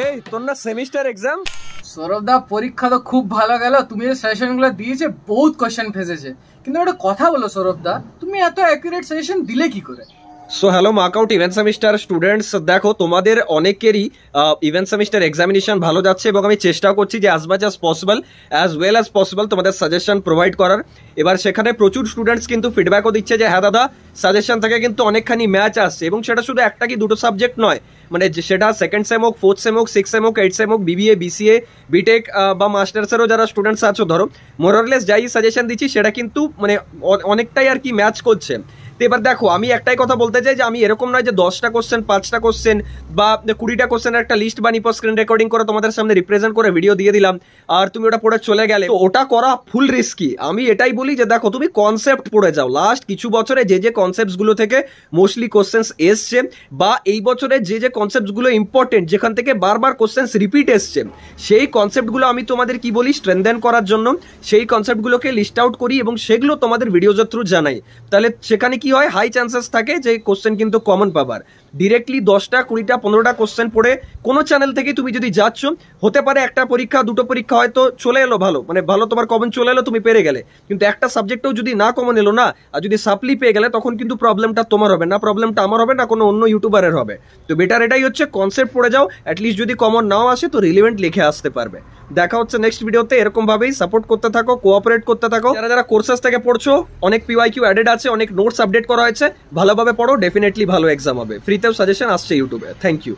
এই তোর না সেমিস্টার এক্সাম? সৌরভ দা পরীক্ষা তো খুব ভালো গেল। তুমি যে সাজেশনগুলো দিয়েছে বহুত কোশ্চেন ফেসেছে, কিন্তু একটা কথা বলো সৌরভ দা, তুমি এত অ্যাকুরেট সাজেশন দিলে কি করে? So hello MAKAUT even semester students, দেখো তোমাদের অনেকেরই ইভেন্ট সেমিস্টার এক্সামিনেশন ভালো যাচ্ছে এবং আমি চেষ্টা করছি যে as much as possible as well as possible তোমাদের সাজেশন প্রোভাইড করার। এবার সেখানে প্রচুর স্টুডেন্টস কিন্তু ফিডব্যাকও দিচ্ছে যে হ্যাঁ দাদা সাজেশন থেকে কিন্তু অনেকখানি ম্যাচ আসছে, এবং সেটা শুধু একটা কি দুটো সাবজেক্ট নয়, মানে সেটা সেকেন্ড সেম হোক, ফোর্থ সেম হোক, সিক্স সেম হোক, এইট সেম হোক, বিবিএ, বিসিএ, বিটেক বা মাস্টার্সেরও যারা স্টুডেন্টস আছো, ধরো মোরলেস যাই সাজেশন দিচ্ছি সেটা কিন্তু মানে অনেকটাই আর কি ম্যাচ করছে। তো এবার দেখো আমি একটাই কথা বলতে চাই যে আমি এরকম নয় যে 10টা কোশ্চেন, 5টা কোশ্চেন বা 20টা কোশ্চেনের একটা লিস্ট বানিয়ে স্ক্রিন রেকর্ডিং করে তোমাদের সামনে রিপ্রেজেন্ট করে ভিডিও দিয়ে দিলাম আর তুমি ওটা পড়ে চলে গেলে, তো ওটা করা ফুল রিস্কি। আমি এটাই বলি যে দেখো তুমি কনসেপ্ট পড়ে যাও। লাস্ট কিছু বছরে যে যে কনসেপ্টসগুলো থেকে মোস্টলি কোশ্চেন্স এসছে বা এই বছরে যে যে কনসেপ্টসগুলো ইম্পর্টেন্ট যেখান থেকে বারবার কোশ্চেন্স রিপিট এসছে, সেই কনসেপ্টগুলো আমি তোমাদের কি বলি স্ট্রেনদেন করার জন্য সেই কনসেপ্টগুলোকে লিস্ট আউট করি এবং সেগুলো তোমাদের ভিডিওজের থ্রু জানাই। তাহলে সেখানে কি হয়, হাই চান্সেস থাকে যে কোশ্চেন কিন্তু কমন পাবার। ডিরেক্টলি 10টা 20টা 15টা কোশ্চেন পড়ে কোনো চ্যানেল থেকে তুমি যদি যাচ্ছ, হতে পারে একটা পরীক্ষা দুটো পরীক্ষা হয়তো চলে এলো ভালো, মানে ভালো তোমার কমন চলে এলো, তুমি পেরে গেলে, কিন্তু একটা সাবজেক্টেও যদি না কমন এলো না আর যদি সাপ্লি পেয়ে গেলে তখন কিন্তু প্রবলেমটা তোমার হবে না, প্রবলেমটা আমার হবে না, কোনো অন্য ইউটিউবারের হবে। তো বেটার এটাই হচ্ছে কনসেপ্ট পড়ে যাও, অ্যাটলিস্ট যদি কমন নাও আসে তো রিলেভেন্ট লিখে আসতে পারবে। দেখা হচ্ছে নেক্সট ভিডিওতে। এরকম ভাবেই সাপোর্ট করতে থাকো, কোঅপারেট করতে থাকো। যারা যারা কোর্সেস থেকে পড়ছো অনেক পিওয়াইকিউ অ্যাডেড আছে, অনেক নোটস আপডেট করা হয়েছে, ভালোভাবে পড়ো, ডেফিনেটলি ভালো এক্সাম হবে। ফ্রিতেও সাজেশন আসছে ইউটিউবে। Thank you.